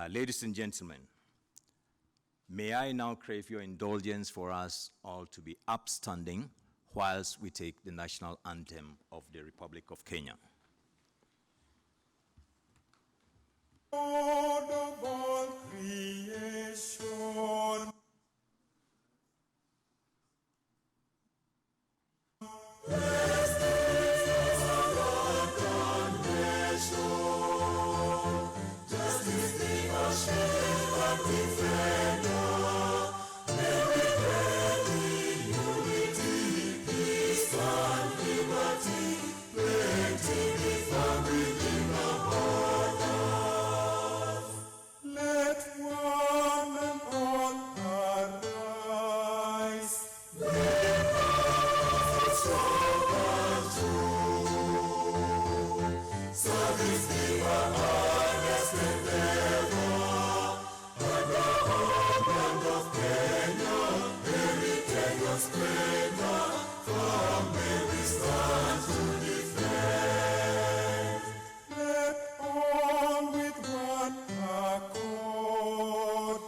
Ladies and gentlemen, may I now crave your indulgence for us all to be upstanding whilst we take the national anthem of the Republic of Kenya. Lord of all creation, let one and all arise. Let all with one accord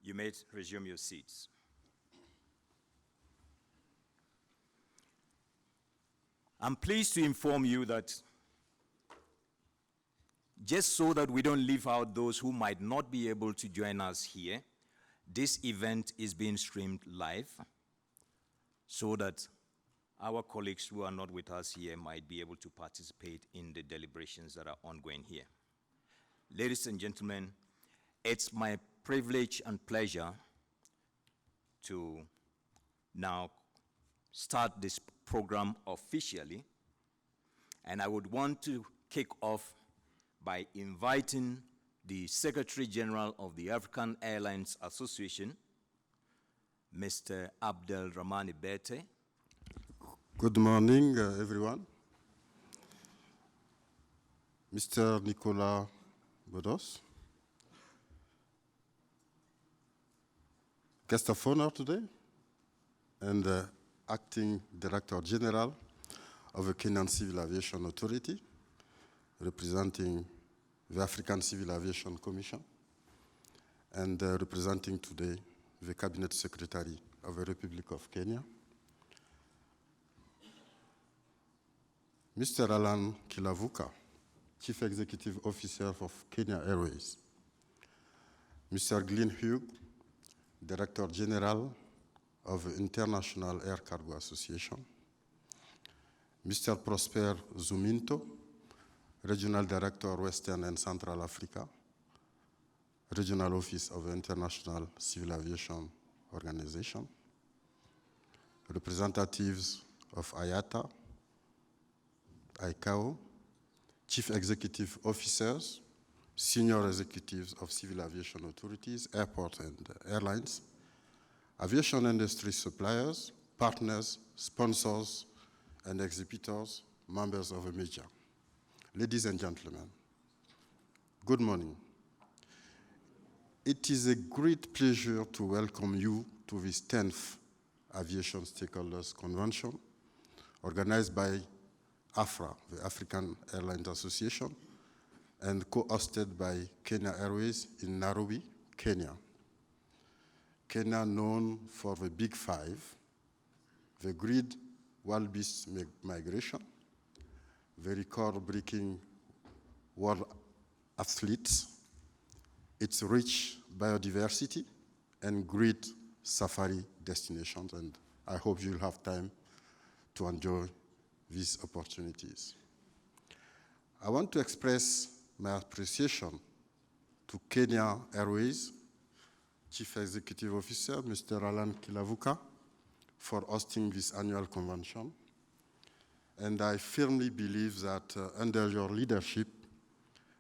You may resume your seats. I'm pleased to inform you that just so that we don't leave out those who might not be able to join us here, this event is being streamed live so that our colleagues who are not with us here might be able to participate in the deliberations that are ongoing here. Ladies and gentlemen, it's my privilege and pleasure to now start this program officially, and I would want to kick off by inviting the Secretary General of the African Airlines Association, Mr. Abdel Rahmani Bete. Good morning, everyone. Mr. Nicolas Bodos, guest of honor today, and Acting Director General of the Kenyan Civil Aviation Authority, representing the African Civil Aviation Commission, and representing today the Cabinet Secretary of the Republic of Kenya, Mr. Alan Kilavuka, Chief Executive Officer of Kenya Airways, Mr. Glenn Hugh, Director General of the International Air Cargo Association, Mr. Prosper Zuminto, Regional Director, Western and Central Africa, Regional Office of the International Civil Aviation Organization, representatives of IATA, ICAO, Chief Executive Officers, Senior Executives of Civil Aviation Authorities, Airport and Airlines, aviation industry suppliers, partners, sponsors, and exhibitors, members of the media. Ladies and gentlemen, good morning. It is a great pleasure to welcome you to this 10th Aviation Stakeholders Convention, organized by AFRA, the African Airlines Association, and co-hosted by Kenya Airways in Nairobi, Kenya. Kenya, known for the Big Five, the Great Wild Beast Migration, the record-breaking world athletes, its rich biodiversity, and great safari destinations, and I hope you'll have time to enjoy these opportunities. I want to express my appreciation to Kenya Airways Chief Executive Officer, Mr. Alan Kilavuka, for hosting this annual convention. And I firmly believe that under your leadership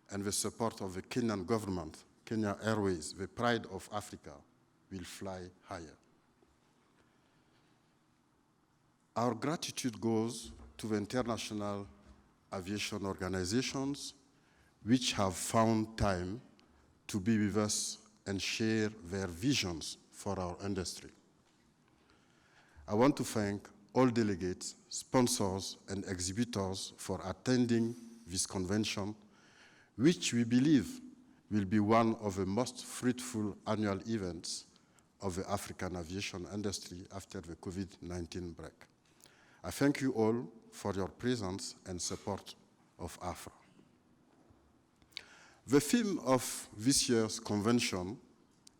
and the support of the Kenyan government, Kenya Airways, the pride of Africa, will fly higher. Our gratitude goes to the international aviation organizations which have found time to be with us and share their visions for our industry. I want to thank all delegates, sponsors, and exhibitors for attending this convention, which we believe will be one of the most fruitful annual events of the African aviation industry after the COVID-19 break. I thank you all for your presence and support of AFRA. The theme of this year's convention,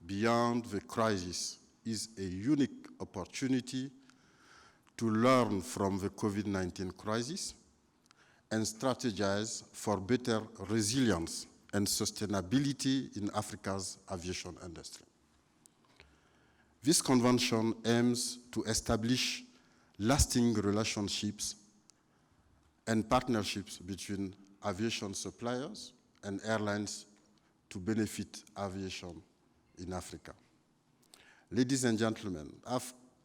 Beyond the Crisis, is a unique opportunity to learn from the COVID-19 crisis and strategize for better resilience and sustainability in Africa's aviation industry. This convention aims to establish lasting relationships and partnerships between aviation suppliers and airlines to benefit aviation in Africa. Ladies and gentlemen,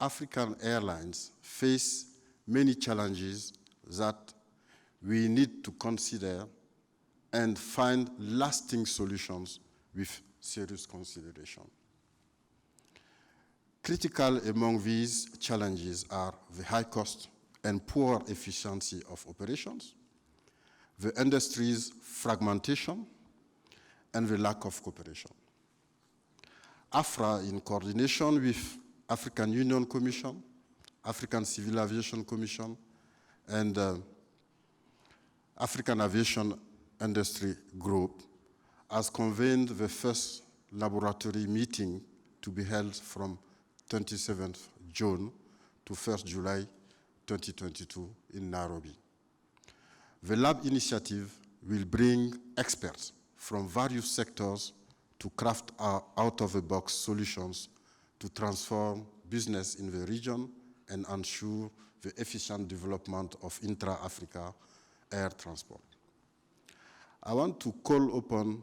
African airlines face many challenges that we need to consider and find lasting solutions with serious consideration. Critical among these challenges are the high cost and poor efficiency of operations, the industry's fragmentation, and the lack of cooperation. AFRA, in coordination with African Union Commission, African Civil Aviation Commission, and African Aviation Industry Group, has convened the first laboratory meeting to be held from 27th June to 1st July 2022 in Nairobi. The lab initiative will bring experts from various sectors to craft out-of-the-box solutions to transform business in the region and ensure the efficient development of intra-Africa air transport. I want to call upon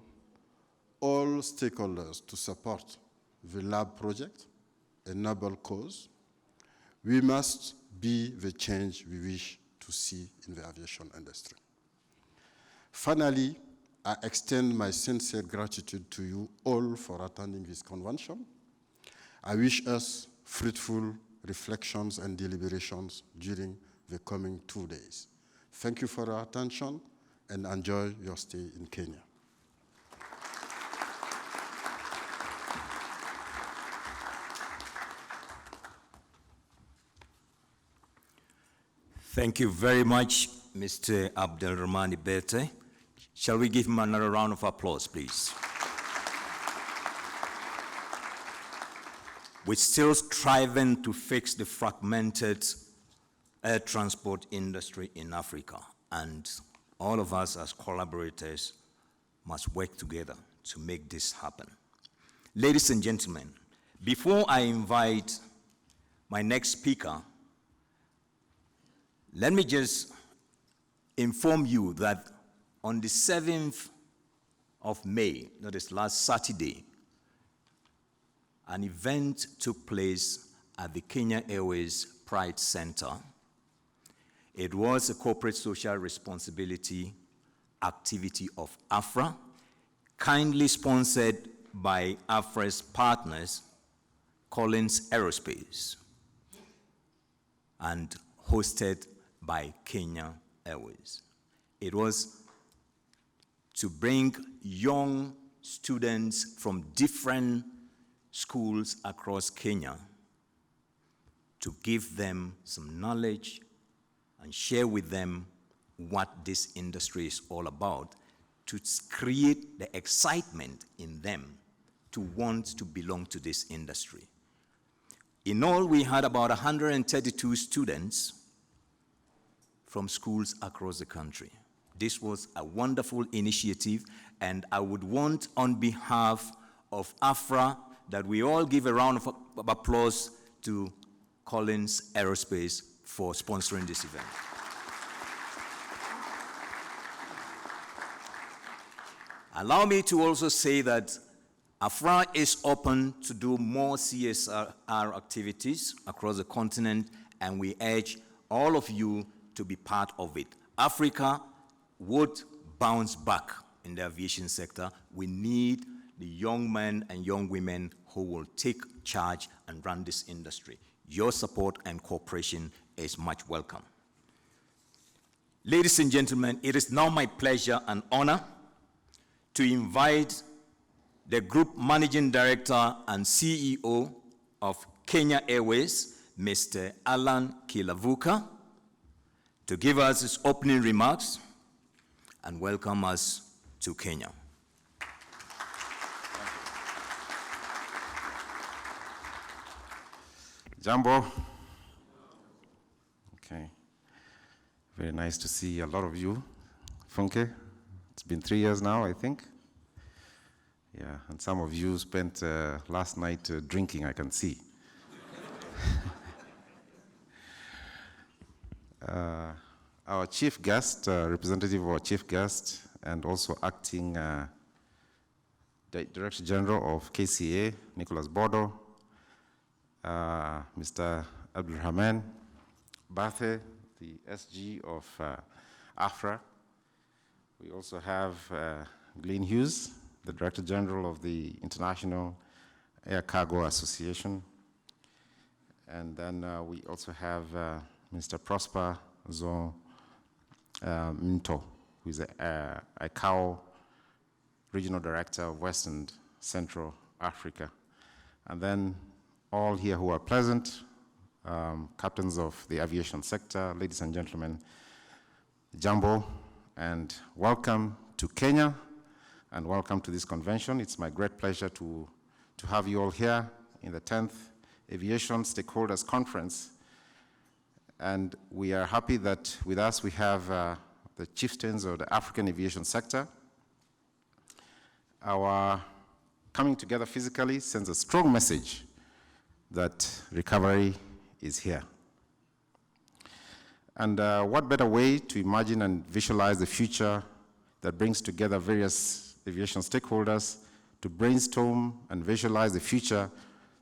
all stakeholders to support the lab project, a noble cause. We must be the change we wish to see in the aviation industry. Finally, I extend my sincere gratitude to you all for attending this convention. I wish us fruitful reflections and deliberations during the coming 2 days. Thank you for your attention and enjoy your stay in Kenya. Thank you very much, Mr. Abdelrahmani Bete. Shall we give him another round of applause, please? We're still striving to fix the fragmented air transport industry in Africa, and all of us as collaborators must work together to make this happen. Ladies and gentlemen, before I invite my next speaker, let me just inform you that on the 7th of May, that is last Saturday, an event took place at the Kenya Airways Pride Center. It was a corporate social responsibility activity of AFRA, kindly sponsored by AFRA's partners, Collins Aerospace, and hosted by Kenya Airways. It was to bring young students from different schools across Kenya to give them some knowledge and share with them what this industry is all about, to create the excitement in them to want to belong to this industry. In all, we had about 132 students from schools across the country. This was a wonderful initiative, and I would want, on behalf of AFRA, that we all give a round of applause to Collins Aerospace for sponsoring this event. Allow me to also say that AFRA is open to do more CSR activities across the continent, and we urge all of you to be part of it. Africa would bounce back in the aviation sector. We need the young men and young women who will take charge and run this industry. Your support and cooperation is much welcome. Ladies and gentlemen, it is now my pleasure and honor to invite the Group Managing Director and CEO of Kenya Airways, Mr. Alan Kilavuka, to give us his opening remarks and welcome us to Kenya. Jambo. Okay. Very nice to see a lot of you. Funke, it's been 3 years now, I think. Yeah, and some of you spent last night drinking, I can see. Our chief guest, representative of our chief guest, and also acting Director General of KCA, Nicholas Bodo, Mr. Abdulrahman Bathe, the SG of AFRA. We also have Glenn Hughes, the Director General of the International Air Cargo Association. And then we also have Mr. Prosper Zo Minto, who is the ICAO Regional Director of West and Central Africa. And then all here who are present, captains of the aviation sector, ladies and gentlemen, Jambo, and welcome to Kenya, and welcome to this convention. It's my great pleasure to have you all here in the 10th Aviation Stakeholders Conference. And we are happy that with us we have the chieftains of the African aviation sector. Our coming together physically sends a strong message that recovery is here. And what better way to imagine and visualize the future that brings together various aviation stakeholders to brainstorm and visualize the future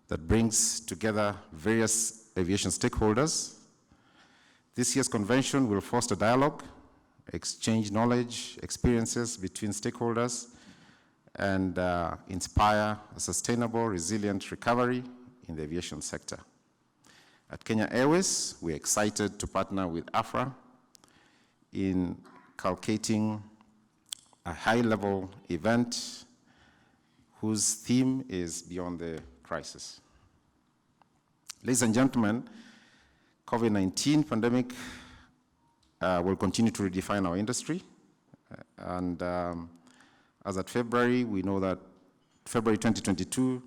that brings together various aviation stakeholders. This year's convention will foster dialogue, exchange knowledge, experiences between stakeholders, and inspire a sustainable, resilient recovery in the aviation sector. At Kenya Airways, we're excited to partner with AFRA in culcating a high-level event whose theme is Beyond the Crisis. Ladies and gentlemen, COVID-19 pandemic will continue to redefine our industry. And as at February, we know that February 2022,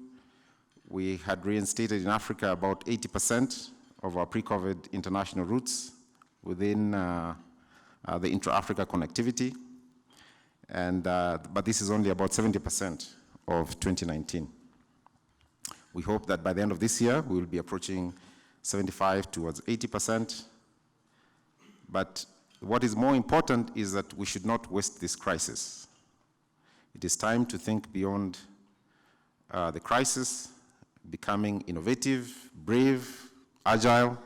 we had reinstated in Africa about 80% of our pre-COVID international routes within the intra-Africa connectivity. And, but this is only about 70% of 2019. We hope that by the end of this year, we will be approaching 75 towards 80%. But what is more important is that we should not waste this crisis. It is time to think beyond the crisis, becoming innovative, brave, agile,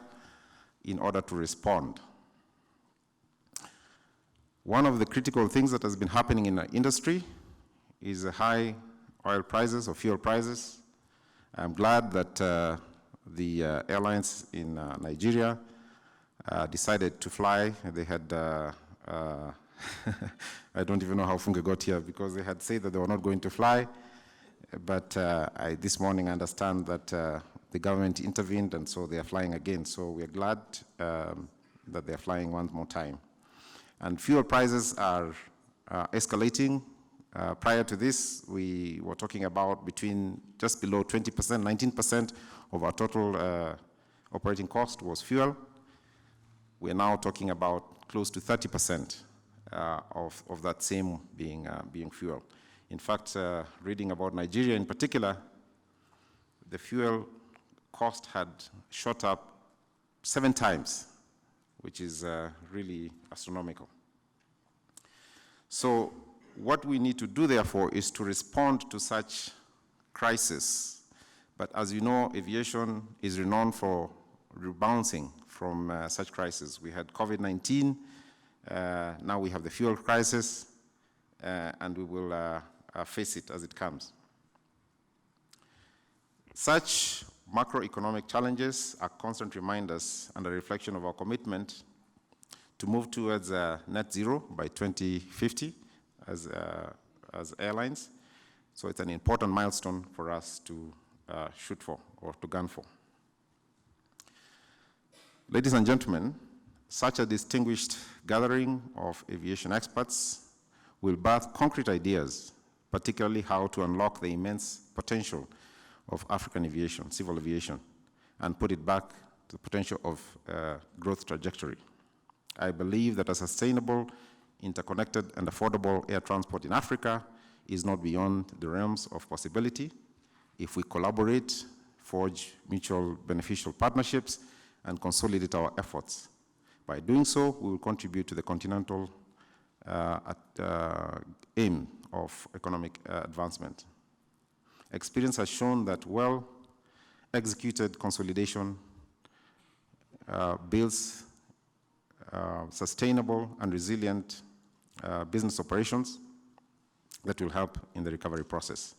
in order to respond. One of the critical things that has been happening in our industry is the high oil prices or fuel prices. I'm glad that the airlines in Nigeria decided to fly. They had, I don't even know how Funke got here because they had said that they were not going to fly. But this morning I understand that the government intervened and so they are flying again. So we are glad that they are flying one more time. And fuel prices are escalating. Prior to this, we were talking about between just below 20%, 19% of our total operating cost was fuel. We are now talking about close to 30% of that same being fuel. In fact, reading about Nigeria in particular, the fuel cost had shot up 7 times, which is really astronomical. So what we need to do, therefore, is to respond to such crisis. But as you know, aviation is renowned for rebounding from such crises. We had COVID-19, now we have the fuel crisis, and we will face it as it comes. Such macroeconomic challenges are constant reminders and a reflection of our commitment to move towards net zero by 2050 as airlines. So it's an important milestone for us to shoot for or to gun for. Ladies and gentlemen, such a distinguished gathering of aviation experts will birth concrete ideas, particularly how to unlock the immense potential of African aviation, civil aviation, and put it back to the potential of growth trajectory. I believe that a sustainable, interconnected, and affordable air transport in Africa is not beyond the realms of possibility if we collaborate, forge mutual beneficial partnerships, and consolidate our efforts. By doing so, we will contribute to the continental aim of economic advancement. Experience has shown that well-executed consolidation builds sustainable and resilient business operations that will help in the recovery process.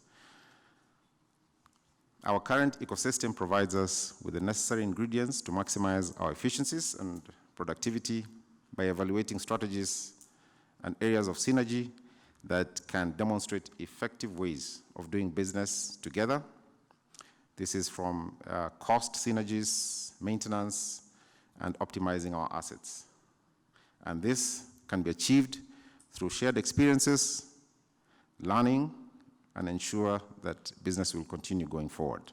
Our current ecosystem provides us with the necessary ingredients to maximize our efficiencies and productivity by evaluating strategies and areas of synergy that can demonstrate effective ways of doing business together. This is from cost synergies, maintenance, and optimizing our assets. And this can be achieved through shared experiences, learning, and ensure that business will continue going forward.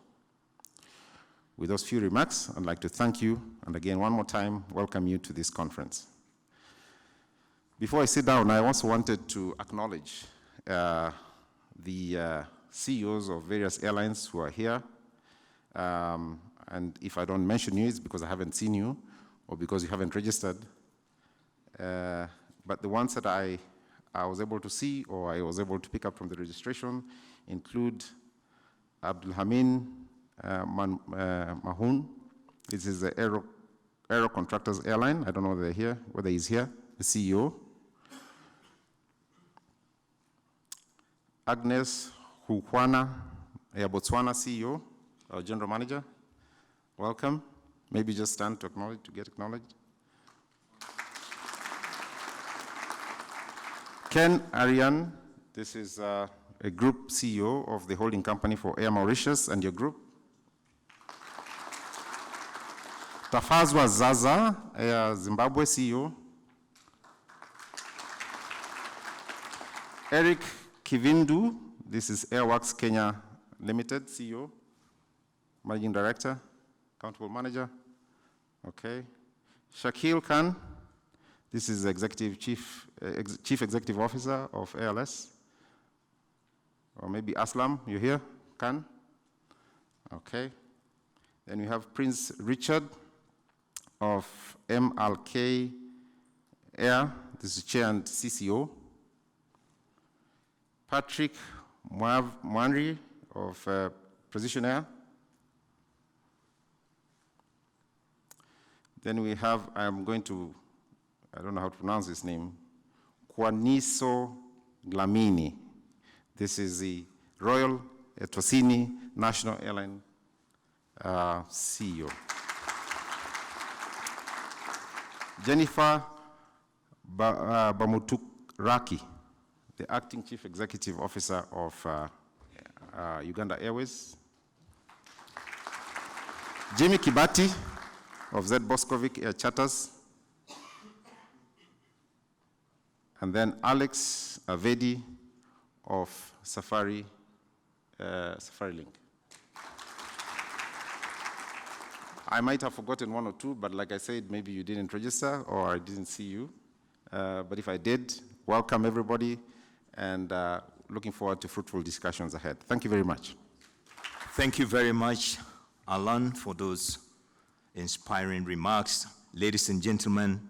With those few remarks, I'd like to thank you, and again, one more time, welcome you to this conference. Before I sit down, I also wanted to acknowledge the CEOs of various airlines who are here. And if I don't mention you, it's because I haven't seen you or because you haven't registered. But the ones that I was able to see or I was able to pick up from the registration include Abdulhamin Mahoun. This is the Aero Contractors Airline. I don't know whether he's here, the CEO. Agnes Hukwana, Air Botswana CEO, our General Manager. Welcome. Maybe just stand to get acknowledged. Ken Arian, this is a group CEO of the holding company for Air Mauritius and your group. Tafazwa Zaza, Air Zimbabwe CEO. Eric Kivindu, this is Airworks Kenya Limited CEO, Managing Director, Accountable Manager. Okay. Shakil Khan, this is Chief Executive Officer of ALS. Or maybe Aslam, you here, Khan? Okay. Then we have Prince Richard of MLK Air, this is Chair and CCO. Patrick Mwanri of Precision Air. Then we have, I don't know how to pronounce his name, Kwaniso Glamini. This is the Royal Etosini National Airline CEO. Jennifer Bamuturaki, the Acting Chief Executive Officer of Uganda Airways. Jimmy Kibati of Z. Boskovic Air Charters. And then Alex Avedi of Safari Link. I might have forgotten one or two, but like I said, maybe you didn't register or I didn't see you. But if I did, welcome everybody, and looking forward to fruitful discussions ahead. Thank you very much. Thank you very much, Alan, for those inspiring remarks. Ladies and gentlemen,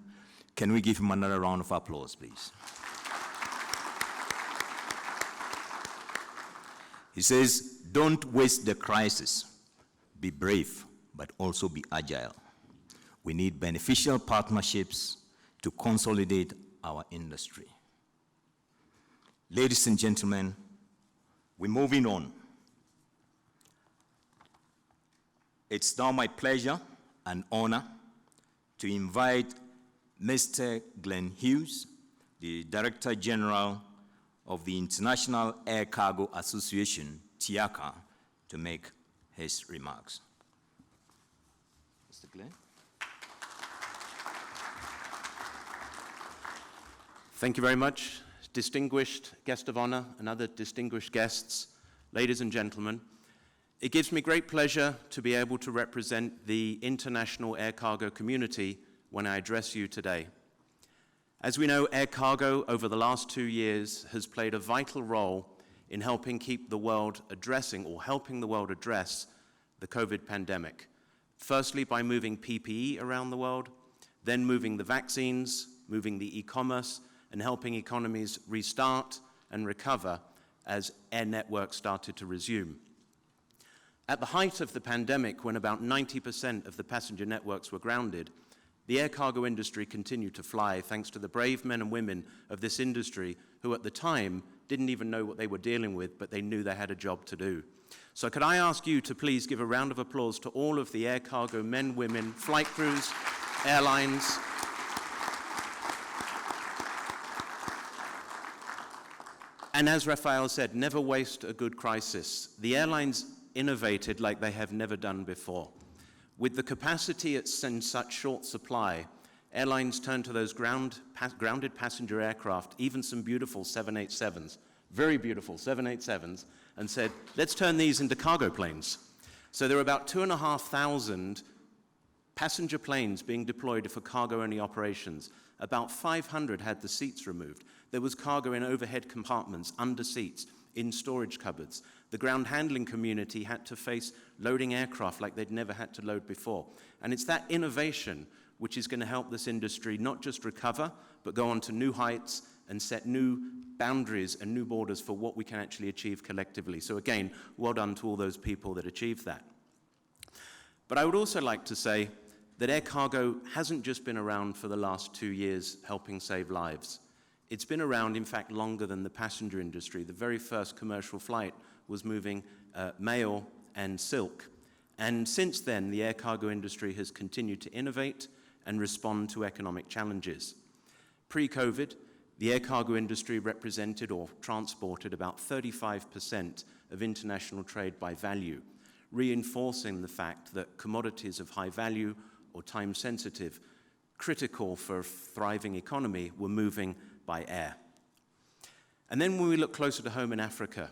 can we give him another round of applause, please? He says, don't waste the crisis. Be brave, but also be agile. We need beneficial partnerships to consolidate our industry. Ladies and gentlemen, we're moving on. It's now my pleasure and honor to invite Mr. Glenn Hughes, the Director General of the International Air Cargo Association, TIACA, to make his remarks. Mr. Glenn? Thank you very much, distinguished guest of honor and other distinguished guests, ladies and gentlemen. It gives me great pleasure to be able to represent the international air cargo community when I address you today. As we know, air cargo over the last 2 years has played a vital role in helping keep the world addressing or helping the world address the COVID pandemic. Firstly, by moving PPE around the world, then moving the vaccines, moving the e-commerce, and helping economies restart and recover as air networks started to resume. At the height of the pandemic, when about 90% of the passenger networks were grounded, the air cargo industry continued to fly thanks to the brave men and women of this industry who at the time didn't even know what they were dealing with, but they knew they had a job to do. So could I ask you to please give a round of applause to all of the air cargo men, women, flight crews, airlines. And as Raphael said, never waste a good crisis. The airlines innovated like they have never done before. With the capacity in such short supply, airlines turned to those grounded passenger aircraft, even some beautiful 787s, very beautiful 787s, and said, let's turn these into cargo planes. So there are about 2,500 passenger planes being deployed for cargo-only operations. About 500 had the seats removed. There was cargo in overhead compartments, under seats, in storage cupboards. The ground handling community had to face loading aircraft like they'd never had to load before. And it's that innovation which is going to help this industry not just recover, but go on to new heights and set new boundaries and new borders for what we can actually achieve collectively. So again, well done to all those people that achieved that. But I would also like to say that air cargo hasn't just been around for the last 2 years helping save lives. It's been around, in fact, longer than the passenger industry. The very first commercial flight was moving mail and silk. And since then, the air cargo industry has continued to innovate and respond to economic challenges. Pre-COVID, the air cargo industry represented or transported about 35% of international trade by value, reinforcing the fact that commodities of high value or time-sensitive, critical for a thriving economy, were moving by air. And then when we look closer to home in Africa,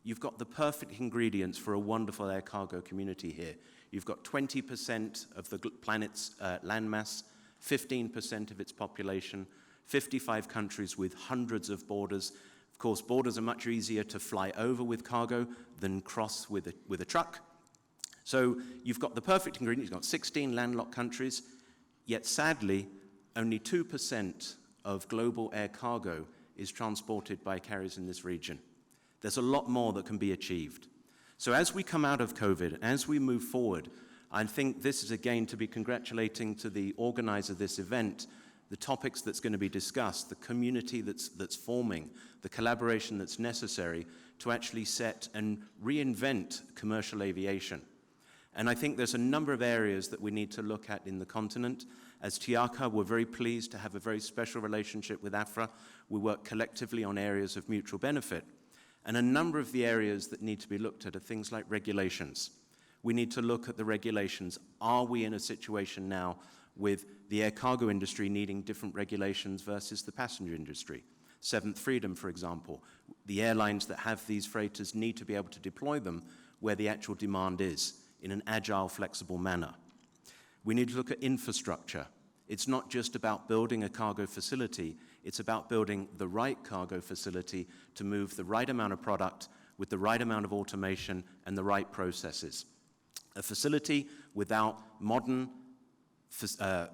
you've got the perfect ingredients for a wonderful air cargo community here. You've got 20% of the planet's landmass, 15% of its population, 55 countries with hundreds of borders. Of course, borders are much easier to fly over with cargo than cross with a truck. So you've got the perfect ingredients. You've got 16 landlocked countries, yet sadly, only 2% of global air cargo is transported by carriers in this region. There's a lot more that can be achieved. So as we come out of COVID, as we move forward, I think this is again to be congratulating to the organizer of this event, the topics that's going to be discussed, the community that's forming, the collaboration that's necessary to actually set and reinvent commercial aviation. And I think there's a number of areas that we need to look at in the continent. As TIACA, we're very pleased to have a very special relationship with AFRA. We work collectively on areas of mutual benefit. And a number of the areas that need to be looked at are things like regulations. We need to look at the regulations. Are we in a situation now with the air cargo industry needing different regulations versus the passenger industry? Seventh Freedom, for example. The airlines that have these freighters need to be able to deploy them where the actual demand is, in an agile, flexible manner. We need to look at infrastructure. It's not just about building a cargo facility, it's about building the right cargo facility to move the right amount of product with the right amount of automation and the right processes. A facility without modern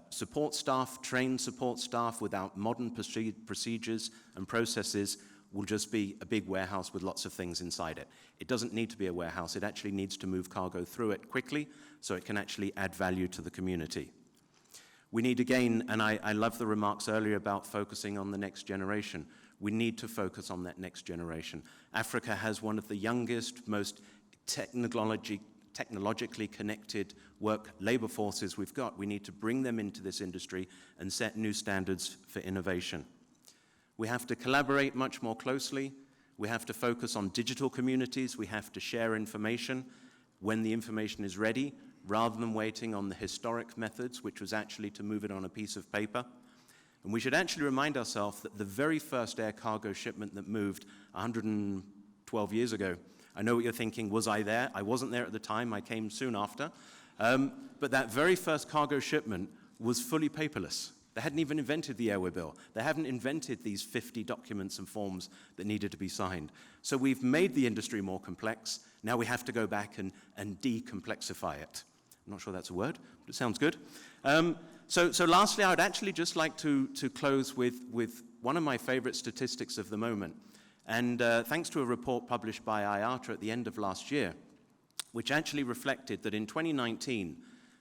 support staff, trained support staff, without modern procedures and processes will just be a big warehouse with lots of things inside it. It doesn't need to be a warehouse. It actually needs to move cargo through it quickly so it can actually add value to the community. We need again, and I love the remarks earlier about focusing on the next generation. We need to focus on that next generation. Africa has one of the youngest, most technologically connected labor forces we've got. We need to bring them into this industry and set new standards for innovation. We have to collaborate much more closely. We have to focus on digital communities. We have to share information when the information is ready, rather than waiting on the historic methods, which was actually to move it on a piece of paper. And we should actually remind ourselves that the very first air cargo shipment that moved 112 years ago, I know what you're thinking, was I there? I wasn't there at the time, I came soon after. But that very first cargo shipment was fully paperless. They hadn't even invented the airway bill. They hadn't invented these 50 documents and forms that needed to be signed. So we've made the industry more complex. Now we have to go back and decomplexify it. I'm not sure that's a word, but it sounds good. So lastly, I would actually just like to close with one of my favorite statistics of the moment. And thanks to a report published by IATA at the end of last year, which actually reflected that in 2019,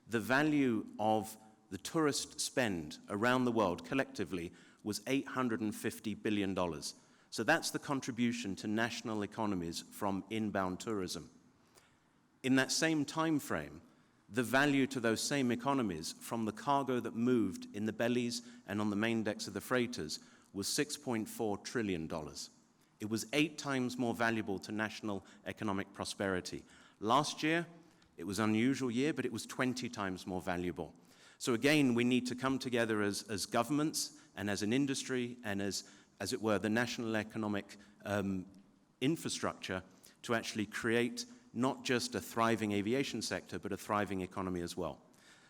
the value of the tourist spend around the world collectively was $850 billion. So that's the contribution to national economies from inbound tourism. In that same time frame, the value to those same economies from the cargo that moved in the bellies and on the main decks of the freighters was $6.4 trillion. It was 8 times more valuable to national economic prosperity. Last year, it was an unusual year, but it was 20 times more valuable. So again, we need to come together as governments and as an industry and as it were, the national economic infrastructure to actually create not just a thriving aviation sector, but a thriving economy as well.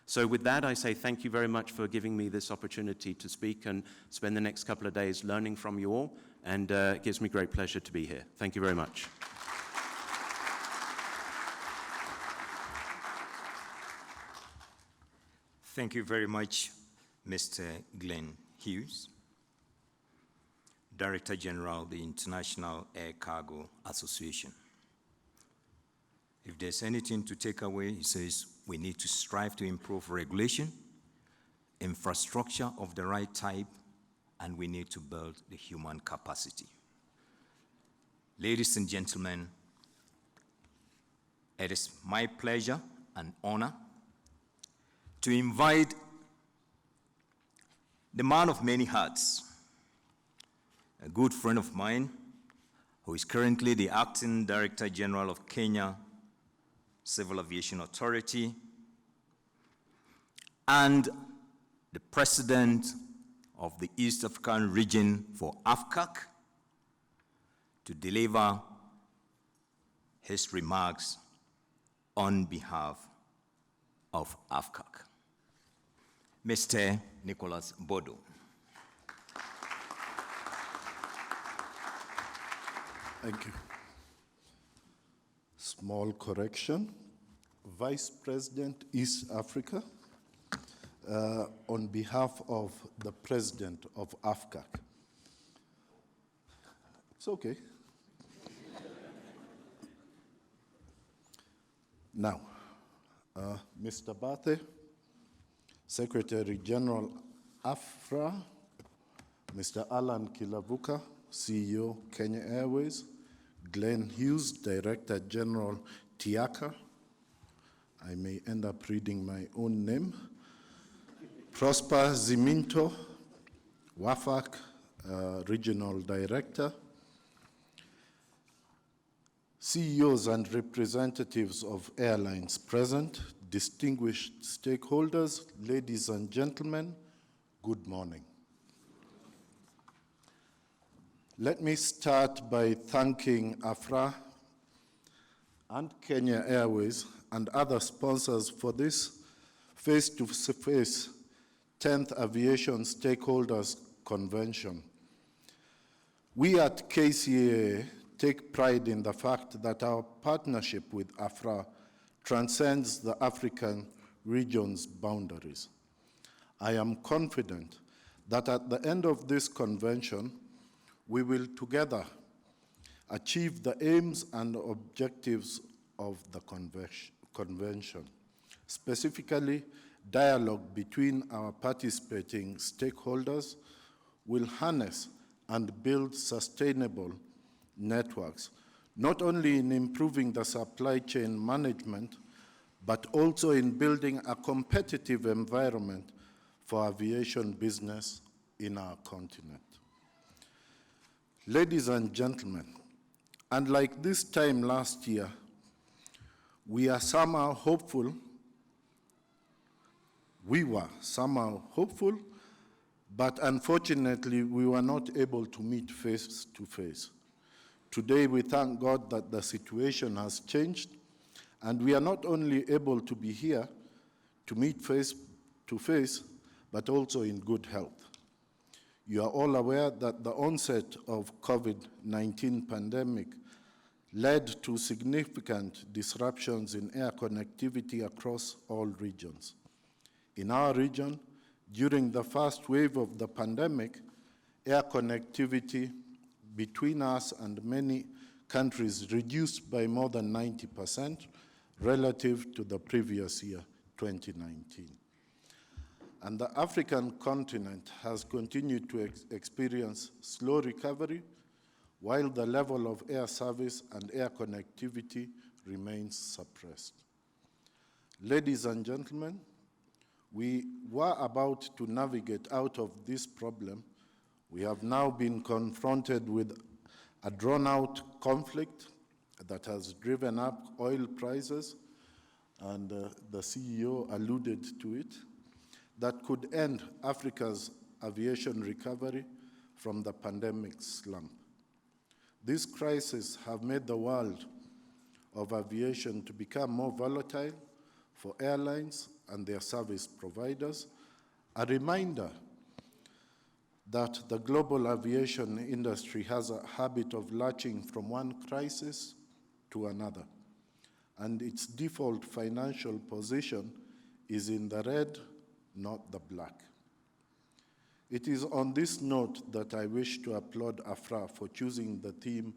So with that, I say thank you very much for giving me this opportunity to speak and spend the next couple of days learning from you all, and it gives me great pleasure to be here. Thank you very much. Thank you very much, Mr. Glenn Hughes, Director General of the International Air Cargo Association. If there's anything to take away, he says we need to strive to improve regulation, infrastructure of the right type, and we need to build the human capacity. Ladies and gentlemen, it is my pleasure and honor to invite the man of many hats, a good friend of mine, who is currently the Acting Director General of Kenya Civil Aviation Authority, and the President of the East African Region for AFCAC, to deliver his remarks on behalf of AFCAC. Mr. Nicholas Bodo. Thank you. Small correction. Vice President, East Africa, on behalf of the President of AFCAC. It's okay. Now, Mr. Bathe, Secretary General AFRA, Mr. Alan Kilavuka, CEO, Kenya Airways, Glenn Hughes, Director General, TIACA. I may end up reading my own name. Prosper Ziminto, WAFAC, Regional Director. CEOs and representatives of airlines present, distinguished stakeholders, ladies and gentlemen, good morning. Let me start by thanking AFRA and Kenya Airways and other sponsors for this face-to-face 10th Aviation Stakeholders Convention. We at KCAA take pride in the fact that our partnership with AFRA transcends the African region's boundaries. I am confident that at the end of this convention, we will together achieve the aims and objectives of the convention, specifically dialogue between our participating stakeholders will harness and build sustainable networks, not only in improving the supply chain management, but also in building a competitive environment for aviation business in our continent. Ladies and gentlemen, unlike this time last year, we were somehow hopeful, but unfortunately we were not able to meet face to face. Today we thank God that the situation has changed, and we are not only able to be here to meet face to face, but also in good health. You are all aware that the onset of COVID-19 pandemic led to significant disruptions in air connectivity across all regions. In our region, during the first wave of the pandemic, air connectivity between us and many countries reduced by more than 90% relative to the previous year, 2019. And the African continent has continued to experience slow recovery, while the level of air service and air connectivity remains suppressed. Ladies and gentlemen, we were about to navigate out of this problem. We have now been confronted with a drawn-out conflict that has driven up oil prices, and the CEO alluded to it, that could end Africa's aviation recovery from the pandemic slump. These crises have made the world of aviation to become more volatile for airlines and their service providers, a reminder that the global aviation industry has a habit of latching from one crisis to another, and its default financial position is in the red, not the black. It is on this note that I wish to applaud AFRA for choosing the theme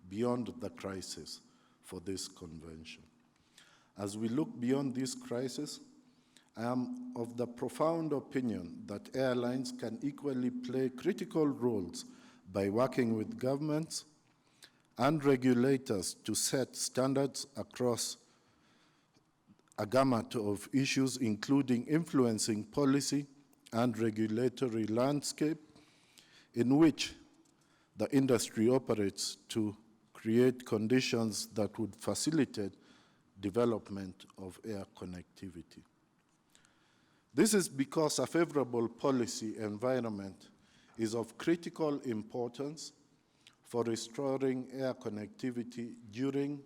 Beyond the Crisis for this convention. As we look beyond this crisis, I am of the profound opinion that airlines can equally play critical roles by working with governments and regulators to set standards across a gamut of issues, including influencing policy and regulatory landscape in which the industry operates to create conditions that would facilitate development of air connectivity. This is because a favorable policy environment is of critical importance for restoring air connectivity during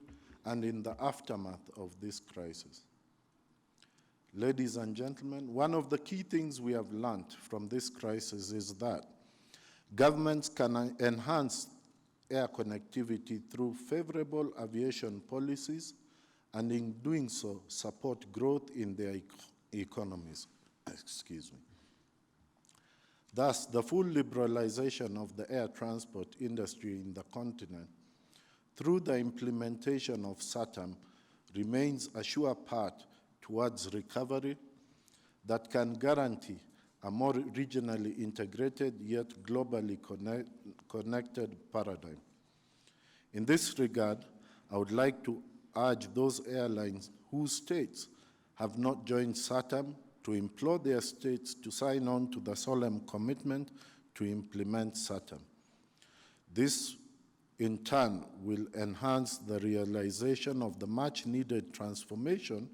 and in the aftermath of this crisis. Ladies and gentlemen, one of the key things we have learned from this crisis is that governments can enhance air connectivity through favorable aviation policies, and in doing so, support growth in their economies. Thus, the full liberalization of the air transport industry in the continent through the implementation of SATAM remains a sure path towards recovery that can guarantee a more regionally integrated yet globally connected paradigm. In this regard, I would like to urge those airlines whose states have not joined SATAM to implore their states to sign on to the solemn commitment to implement SATAM. This, in turn, will enhance the realization of the much-needed transformation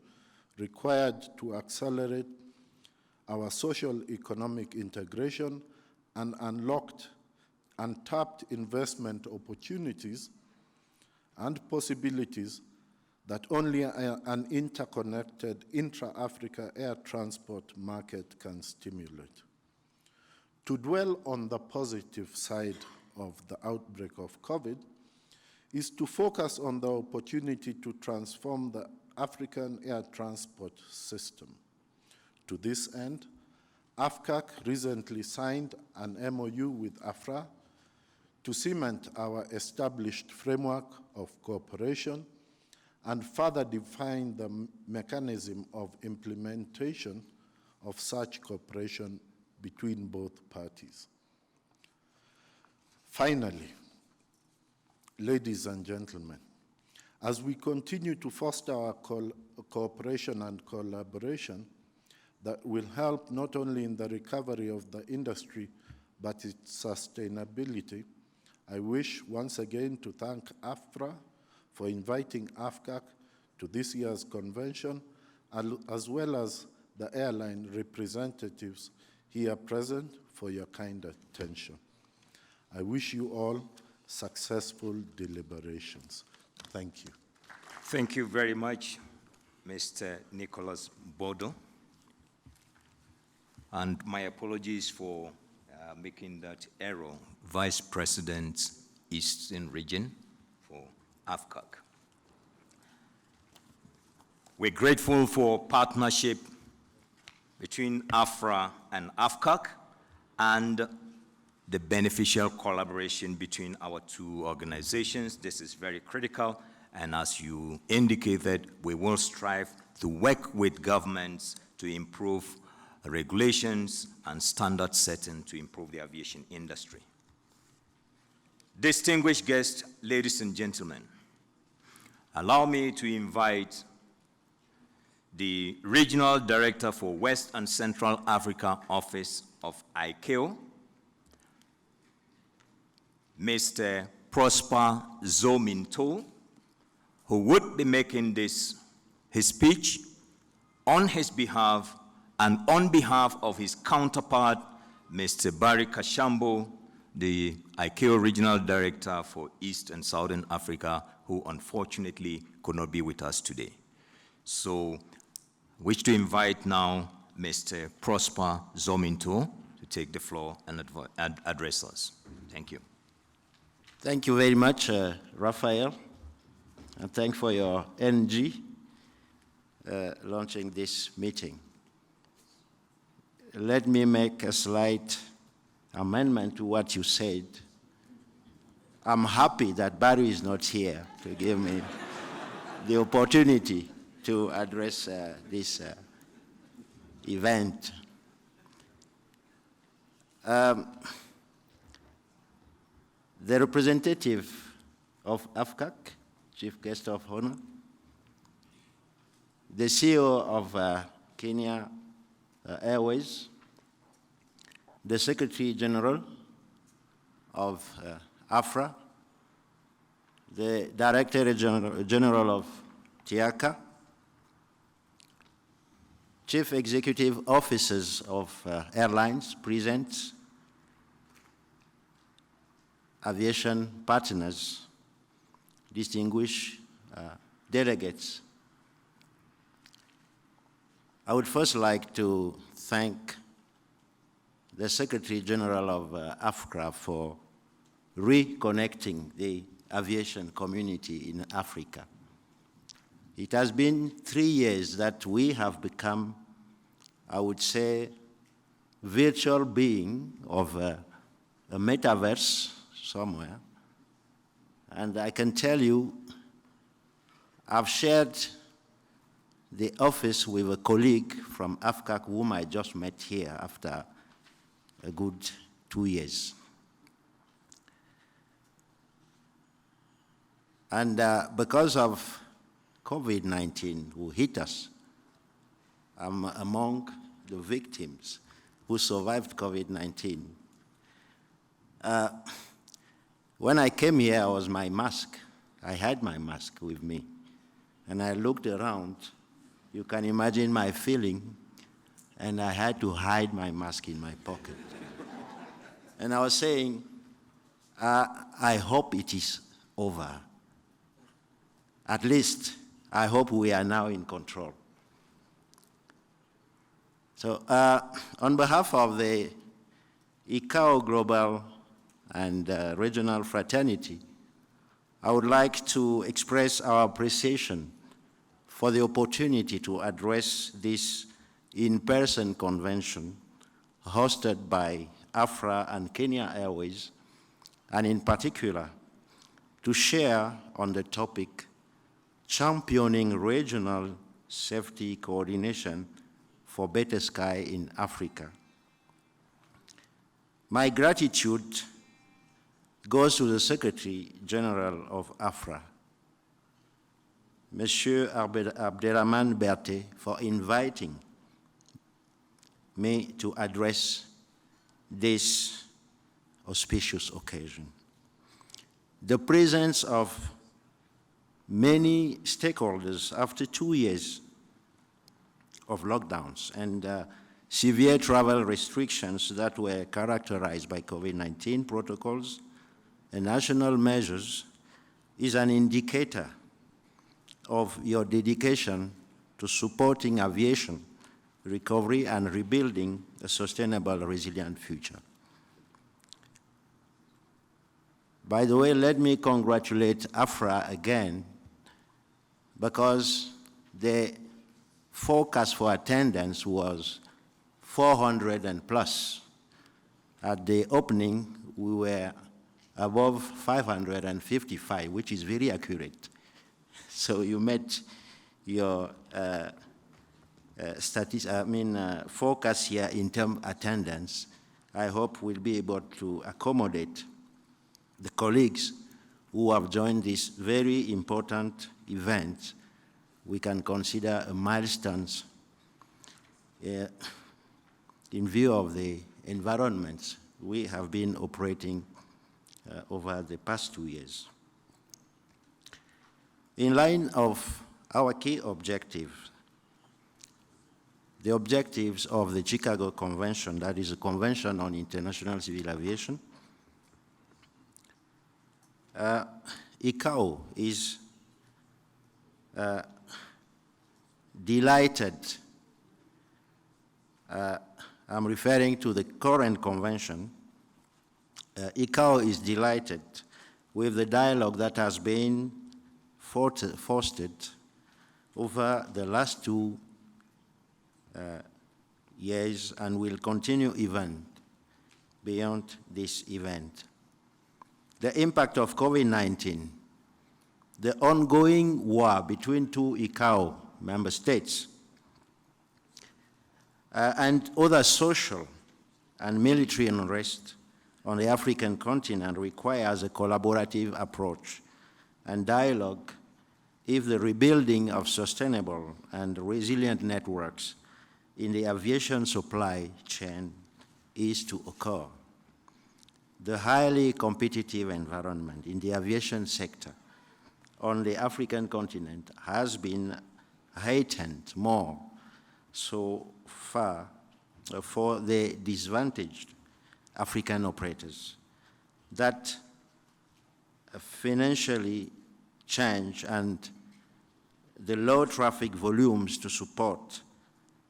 required to accelerate our social-economic integration and untapped investment opportunities and possibilities that only an interconnected intra-Africa air transport market can stimulate. To dwell on the positive side of the outbreak of COVID is to focus on the opportunity to transform the African air transport system. To this end, AFCAC recently signed an MOU with AFRA to cement our established framework of cooperation and further define the mechanism of implementation of such cooperation between both parties. Finally, ladies and gentlemen, as we continue to foster our cooperation and collaboration that will help not only in the recovery of the industry, but its sustainability, I wish once again to thank AFRA for inviting AFCAC to this year's convention, as well as the airline representatives here present for your kind attention. I wish you all successful deliberations. Thank you. Thank you very much, Mr. Nicholas Bodo. And my apologies for making that error. Vice President, Eastern Region for AFCAC. We're grateful for partnership between AFRA and AFCAC and the beneficial collaboration between our two organizations. This is very critical, and as you indicated, we will strive to work with governments to improve regulations and standard setting to improve the aviation industry. Distinguished guests, ladies and gentlemen, allow me to invite the Regional Director for West and Central Africa Office of ICAO, Mr. Prosper Zominto, who would be making his speech on his behalf and on behalf of his counterpart, Mr. Barry Kashambo, the ICAO Regional Director for East and Southern Africa, who unfortunately could not be with us today. So, I wish to invite now Mr. Prosper Zominto to take the floor and address us. Thank you. Thank you very much, Raphael, and thanks for your energy launching this meeting. Let me make a slight amendment to what you said. I'm happy that Barry is not here to give me the opportunity to address this event. The representative of AFCAC, Chief Guest of Honor, the CEO of Kenya Airways, the Secretary General of AFRA, the Director General of TIACA, Chief Executive Officers of airlines present, aviation partners, distinguished delegates. I would first like to thank the Secretary General of AFCRA for reconnecting the aviation community in Africa. It has been 3 years that we have become, I would say, virtual being of a metaverse somewhere. And I can tell you, I've shared the office with a colleague from AFCAC whom I just met here after a good 2 years. And because of COVID-19 who hit us, I'm among the victims who survived COVID-19. When I came here, I was my mask. I had my mask with me. And I looked around. You can imagine my feeling. And I had to hide my mask in my pocket. And I was saying, I hope it is over. At least, I hope we are now in control. So, on behalf of the ICAO Global and Regional Fraternity, I would like to express our appreciation for the opportunity to address this in-person convention hosted by AFRA and Kenya Airways, and in particular, to share on the topic championing regional safety coordination for better sky in Africa. My gratitude goes to the Secretary General of AFRA, Monsieur Abderrahmane Berté, for inviting me to address this auspicious occasion. The presence of many stakeholders after 2 years of lockdowns and severe travel restrictions that were characterized by COVID-19 protocols and national measures is an indicator of your dedication to supporting aviation recovery and rebuilding a sustainable, resilient future. By the way, let me congratulate AFRA again, because the forecast for attendance was 400 and plus. At the opening, we were above 555, which is very accurate. So you met your forecast here in terms of attendance. I hope we'll be able to accommodate the colleagues who have joined this very important event. We can consider a milestone in view of the environments we have been operating over the past 2 years. In line of our key objectives, the objectives of the Chicago Convention, that is a Convention on International Civil Aviation, ICAO is delighted, I'm referring to the current convention, ICAO is delighted with the dialogue that has been fostered over the last 2 years and will continue even beyond this event. The impact of COVID-19, the ongoing war between 2 ICAO member states, and other social and military unrest on the African continent requires a collaborative approach and dialogue if the rebuilding of sustainable and resilient networks in the aviation supply chain is to occur. The highly competitive environment in the aviation sector on the African continent has been heightened more so far for the disadvantaged African operators that financially change and the low traffic volumes to support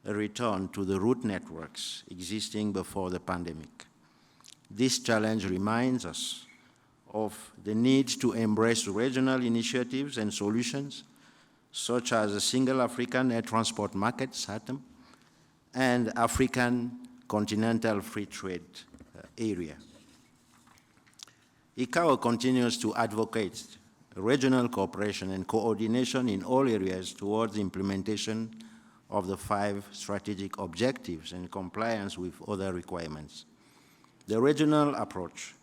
a return to the route networks existing before the pandemic. This challenge reminds us of the need to embrace regional initiatives and solutions, such as the Single African Air Transport Market, SATM, and African Continental Free Trade Area. ICAO continues to advocate regional cooperation and coordination in all areas towards the implementation of the 5 strategic objectives and compliance with other requirements. The regional approach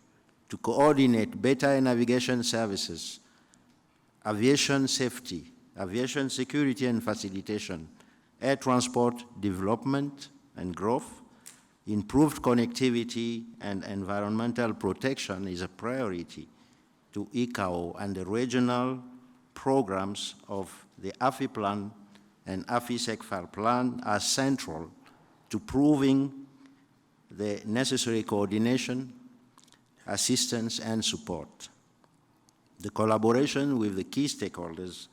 to coordinate better air navigation services, aviation safety, aviation security and facilitation, air transport development and growth, improved connectivity and environmental protection is a priority to ICAO, and the regional programs of the AFI Plan and AFI-SECFAR Plan are central to proving the necessary coordination, assistance, and support. The collaboration with the key stakeholders,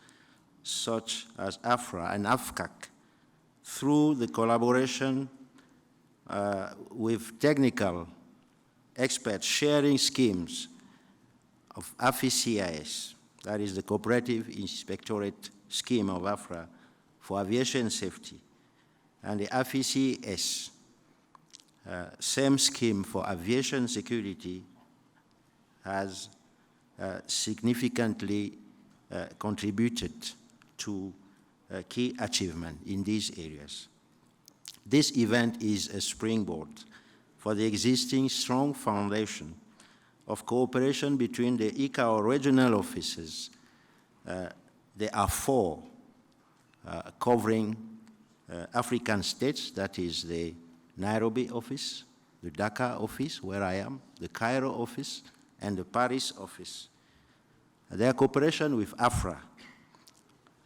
such as AFRA and AFCAC, through the collaboration with technical experts sharing schemes of AFI-CIS, that is the Cooperative Inspectorate Scheme of AFRA for aviation safety, and the AFI-CS, same scheme for aviation security, has significantly contributed to key achievement in these areas. This event is a springboard for the existing strong foundation of cooperation between the ICAO regional offices. There are 4 covering African states, that is the Nairobi office, the Dakar office, where I am, the Cairo office, and the Paris office. Their cooperation with AFRA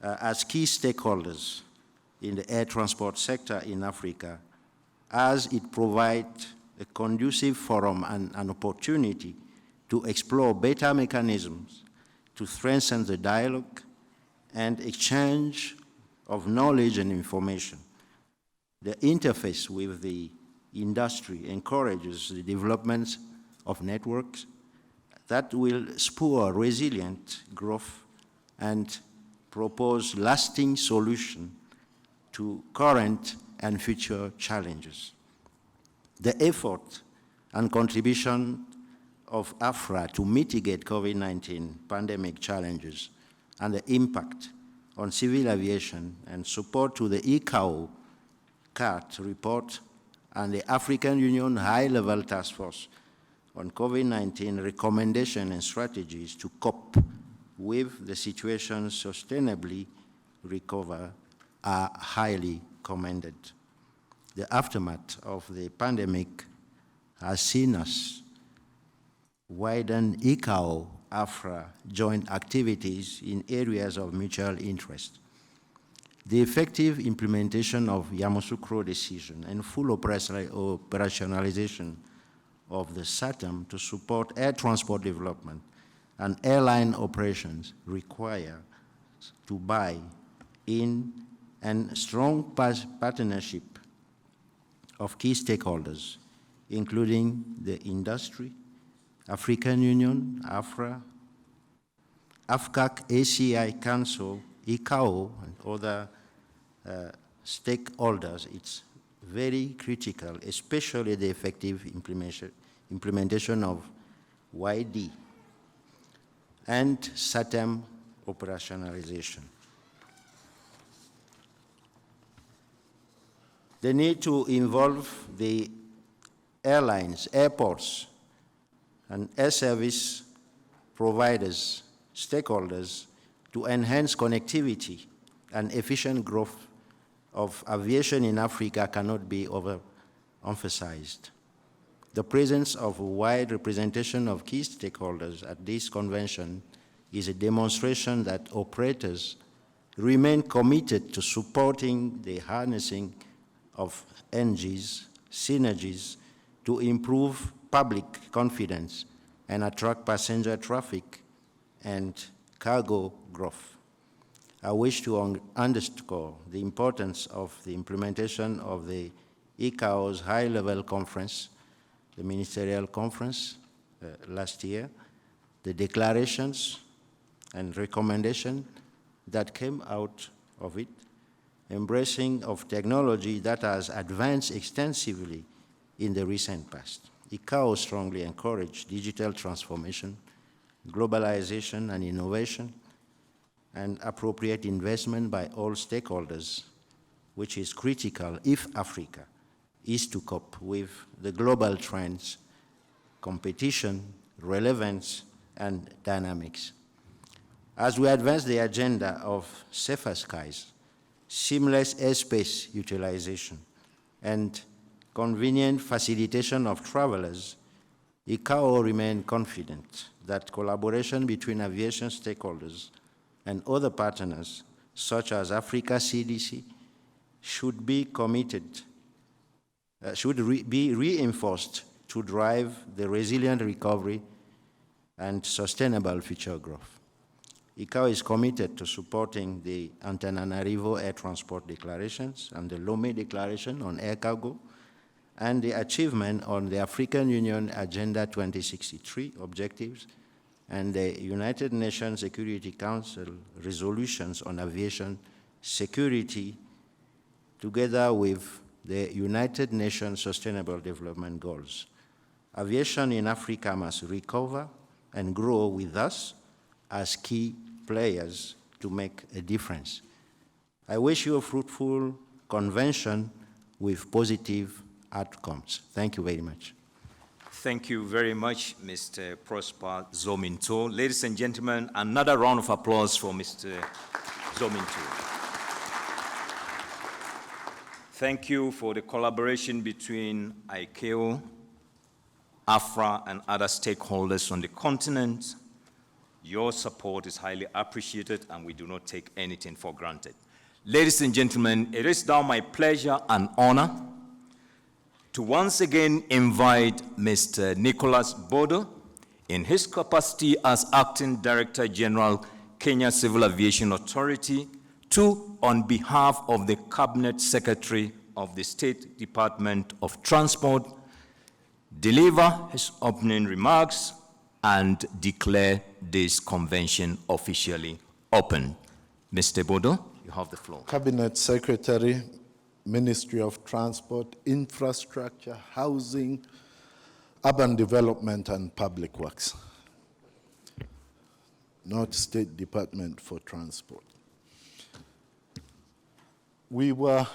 as key stakeholders in the air transport sector in Africa, as it provides a conducive forum and an opportunity to explore better mechanisms to strengthen the dialogue and exchange of knowledge and information. The interface with the industry encourages the development of networks that will spur resilient growth and propose lasting solutions to current and future challenges. The effort and contribution of AFRA to mitigate COVID-19 pandemic challenges and the impact on civil aviation and support to the ICAO CART report and the African Union High-Level Task Force on COVID-19 recommendations and strategies to cope with the situation sustainably recover are highly commended. The aftermath of the pandemic has seen us widen ICAO-AFRA joint activities in areas of mutual interest. The effective implementation of Yamoussoukro decision and full operationalization of the SATAM to support air transport development and airline operations require to buy in and strong partnership of key stakeholders, including the industry, African Union, AFRA, AFCAC, ACI Council, ICAO, and other stakeholders. It's very critical, especially the effective implementation of YD and SATAM operationalization. The need to involve the airlines, airports, and air service providers, stakeholders, to enhance connectivity and efficient growth of aviation in Africa cannot be overemphasized. The presence of a wide representation of key stakeholders at this convention is a demonstration that operators remain committed to supporting the harnessing of synergies to improve public confidence and attract passenger traffic and cargo growth. I wish to underscore the importance of the implementation of the ICAO's high-level conference, the ministerial conference last year, the declarations and recommendations that came out of it, embracing of technology that has advanced extensively in the recent past. ICAO strongly encouraged digital transformation, globalization and innovation, and appropriate investment by all stakeholders, which is critical if Africa is to cope with the global trends, competition, relevance, and dynamics. As we advance the agenda of safer skies, seamless airspace utilization, and convenient facilitation of travelers, ICAO remains confident that collaboration between aviation stakeholders and other partners, such as Africa CDC, should be reinforced to drive the resilient recovery and sustainable future growth. ICAO is committed to supporting the Antananarivo Air Transport Declarations and the Lomé Declaration on air cargo, and the achievement on the African Union Agenda 2063 objectives and the United Nations Security Council resolutions on aviation security, together with the United Nations Sustainable Development Goals. Aviation in Africa must recover and grow with us as key players to make a difference. I wish you a fruitful convention with positive outcomes. Thank you very much. Thank you very much, Mr. Prosper Zominto. Ladies and gentlemen, another round of applause for Mr. Zominto. Thank you for the collaboration between ICAO, AFRA, and other stakeholders on the continent. Your support is highly appreciated, and we do not take anything for granted. Ladies and gentlemen, it is now my pleasure and honor to once again invite Mr. Nicholas Bodo in his capacity as Acting Director General, Kenya Civil Aviation Authority, to, on behalf of the Cabinet Secretary of the State Department of Transport, deliver his opening remarks and declare this convention officially open. Mr. Bodo, you have the floor. Cabinet Secretary, Ministry of Transport, Infrastructure, Housing, Urban Development and Public Works. Not State Department for Transport. We were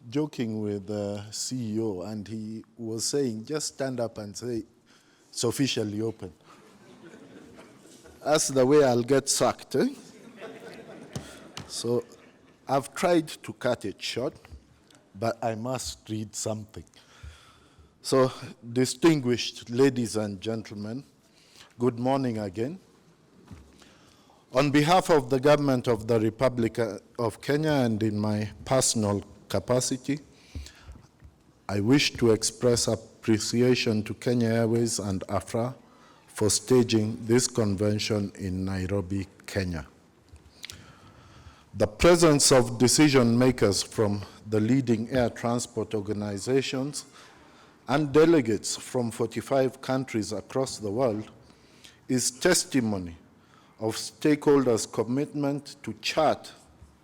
joking with the CEO and he was saying, just stand up and say, it's officially open. That's the way I'll get sacked. Eh? So I've tried to cut it short, but I must read something. So, distinguished ladies and gentlemen, good morning again. On behalf of the government of the Republic of Kenya and in my personal capacity, I wish to express appreciation to Kenya Airways and AFRA for staging this convention in Nairobi, Kenya. The presence of decision makers from the leading air transport organizations and delegates from 45 countries across the world is testimony of stakeholders' commitment to chart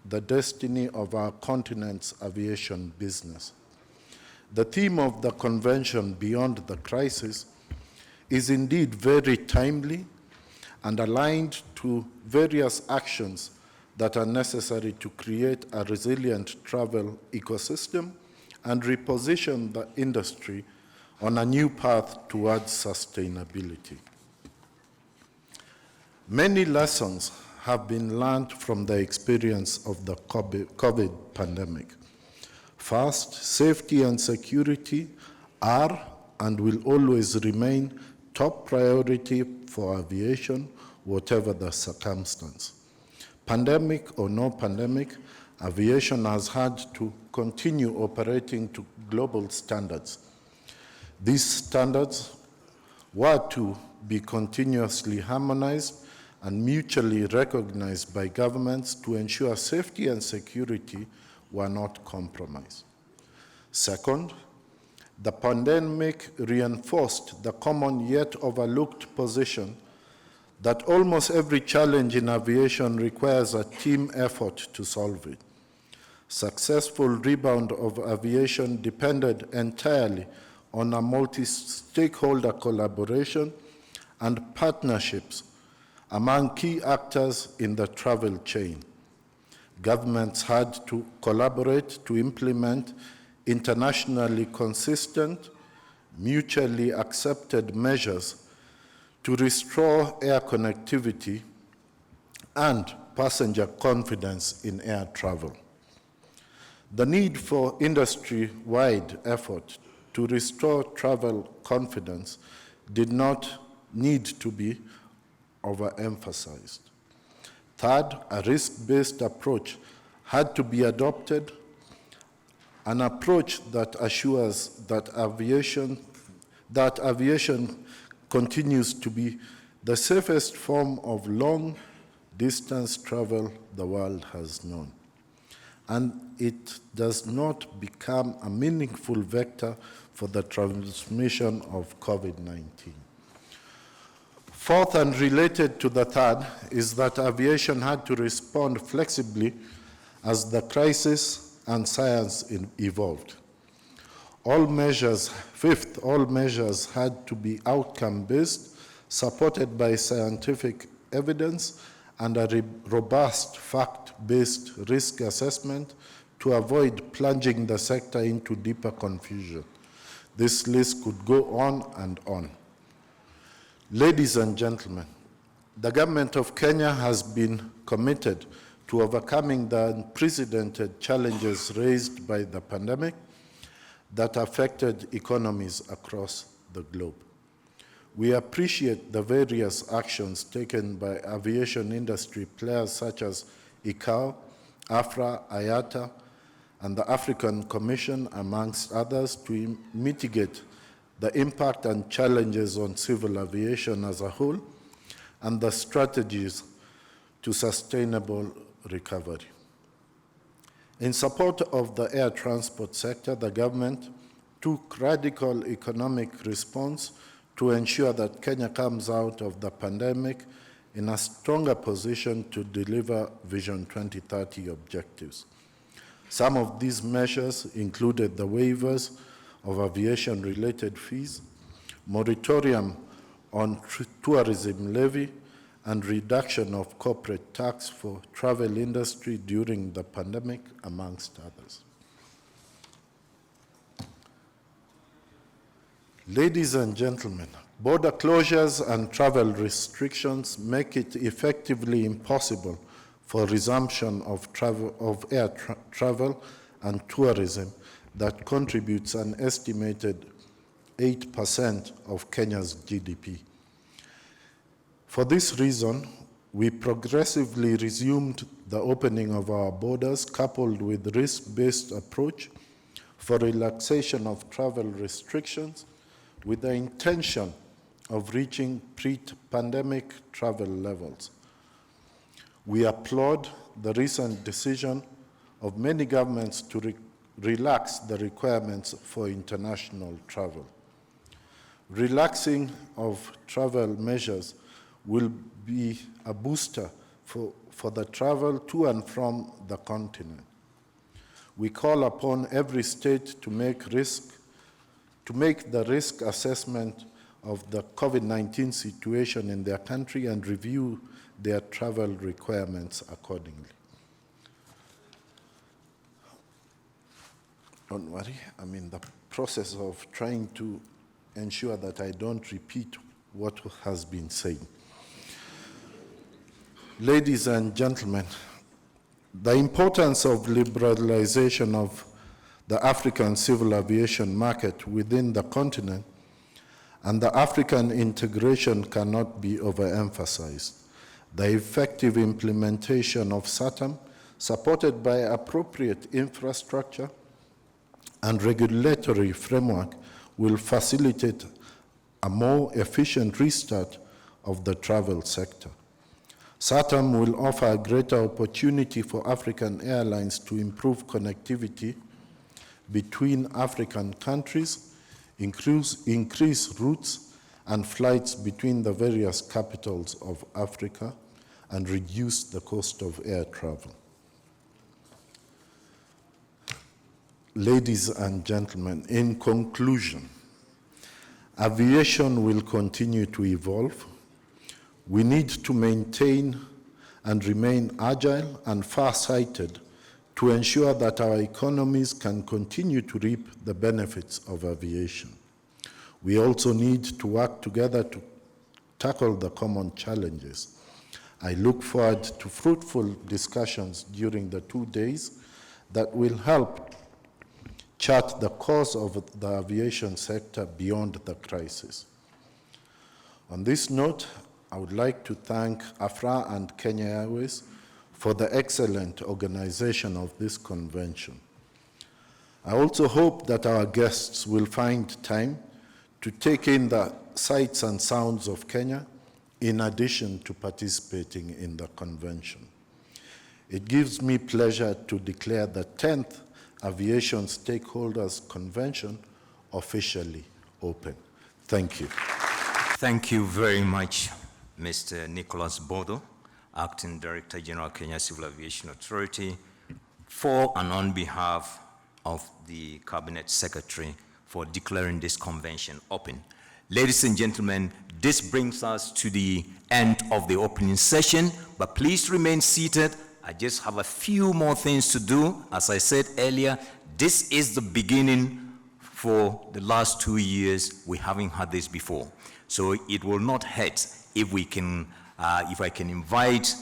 the destiny of our continent's aviation business. The theme of the convention, Beyond the Crisis, is indeed very timely and aligned to various actions that are necessary to create a resilient travel ecosystem and reposition the industry on a new path towards sustainability. Many lessons have been learned from the experience of the COVID pandemic. First, safety and security are and will always remain top priority for aviation, whatever the circumstance. Pandemic or no pandemic, aviation has had to continue operating to global standards. These standards were to be continuously harmonized and mutually recognized by governments to ensure safety and security were not compromised. Second, the pandemic reinforced the common yet overlooked position that almost every challenge in aviation requires a team effort to solve it. Successful rebound of aviation depended entirely on a multi-stakeholder collaboration and partnerships among key actors in the travel chain. Governments had to collaborate to implement internationally consistent, mutually accepted measures to restore air connectivity and passenger confidence in air travel. The need for industry-wide effort to restore travel confidence did not need to be overemphasized. Third, a risk-based approach had to be adopted, an approach that assures that aviation continues to be the safest form of long-distance travel the world has known, and it does not become a meaningful vector for the transmission of COVID-19. Fourth, and related to the third, is that aviation had to respond flexibly as the crisis and science evolved. Fifth, all measures had to be outcome-based, supported by scientific evidence and a robust fact-based risk assessment to avoid plunging the sector into deeper confusion. This list could go on and on. Ladies and gentlemen, the government of Kenya has been committed to overcoming the unprecedented challenges raised by the pandemic that affected economies across the globe. We appreciate the various actions taken by aviation industry players such as ICAO, AFRA, IATA, and the African Commission, amongst others, to mitigate the impact and challenges on civil aviation as a whole, and the strategies to sustainable recovery. In support of the air transport sector, the government took radical economic response to ensure that Kenya comes out of the pandemic in a stronger position to deliver Vision 2030 objectives. Some of these measures included the waivers of aviation-related fees, moratorium on tourism levy, and reduction of corporate tax for travel industry during the pandemic, amongst others. Ladies and gentlemen, border closures and travel restrictions make it effectively impossible for resumption of air travel and tourism that contributes an estimated 8% of Kenya's GDP. For this reason, we progressively resumed the opening of our borders, coupled with risk-based approach for relaxation of travel restrictions, with the intention of reaching pre-pandemic travel levels. We applaud the recent decision of many governments to relax the requirements for international travel. Relaxing of travel measures will be a booster for the travel to and from the continent. We call upon every state to make the risk assessment of the COVID-19 situation in their country and review their travel requirements accordingly. Don't worry, I'm in the process of trying to ensure that I don't repeat what has been said. Ladies and gentlemen, the importance of liberalization of the African civil aviation market within the continent and the African integration cannot be overemphasized. The effective implementation of SATAM, supported by appropriate infrastructure and regulatory framework, will facilitate a more efficient restart of the travel sector. SATAM will offer a greater opportunity for African airlines to improve connectivity between African countries, increase routes and flights between the various capitals of Africa, and reduce the cost of air travel. Ladies and gentlemen, in conclusion, aviation will continue to evolve. We need to maintain and remain agile and far-sighted to ensure that our economies can continue to reap the benefits of aviation. We also need to work together to tackle the common challenges. I look forward to fruitful discussions during the 2 days that will help chart the course of the aviation sector beyond the crisis. On this note, I would like to thank AFRA and Kenya Airways for the excellent organization of this convention. I also hope that our guests will find time to take in the sights and sounds of Kenya in addition to participating in the convention. It gives me pleasure to declare the 10th Aviation Stakeholders Convention officially open. Thank you. Thank you very much, Mr. Nicholas Bodo, Acting Director General, Kenya Civil Aviation Authority, for and on behalf of the Cabinet Secretary for declaring this convention open. Ladies and gentlemen, this brings us to the end of the opening session, but please remain seated. I just have a few more things to do. As I said earlier, this is the beginning. For the last 2 years, we haven't had this before. So it will not hurt if we can, if I can invite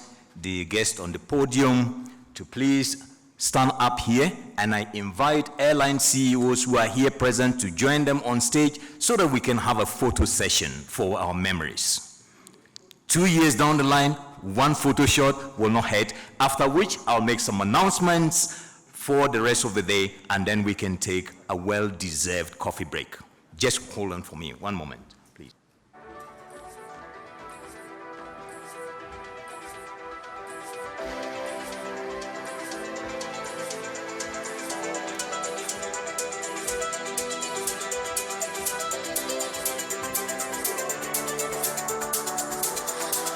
the guest on the podium to please stand up here, and I invite airline CEOs who are here present to join them on stage so that we can have a photo session for our memories. 2 years down the line, one photo shot will not hurt, after which I'll make some announcements for the rest of the day, and then we can take a well-deserved coffee break. Just hold on for me, one moment, please.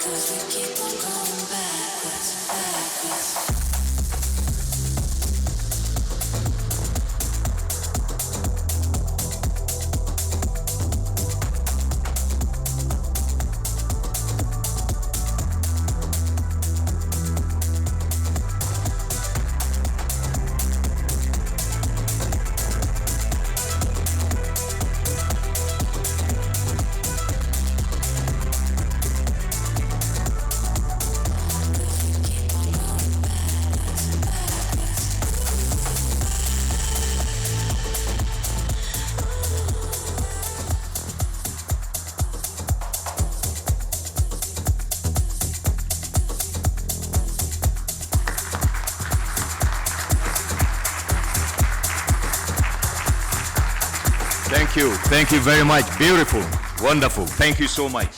Cause we keep on going backwards, backwards. Thank you very much. Beautiful, wonderful. Thank you so much.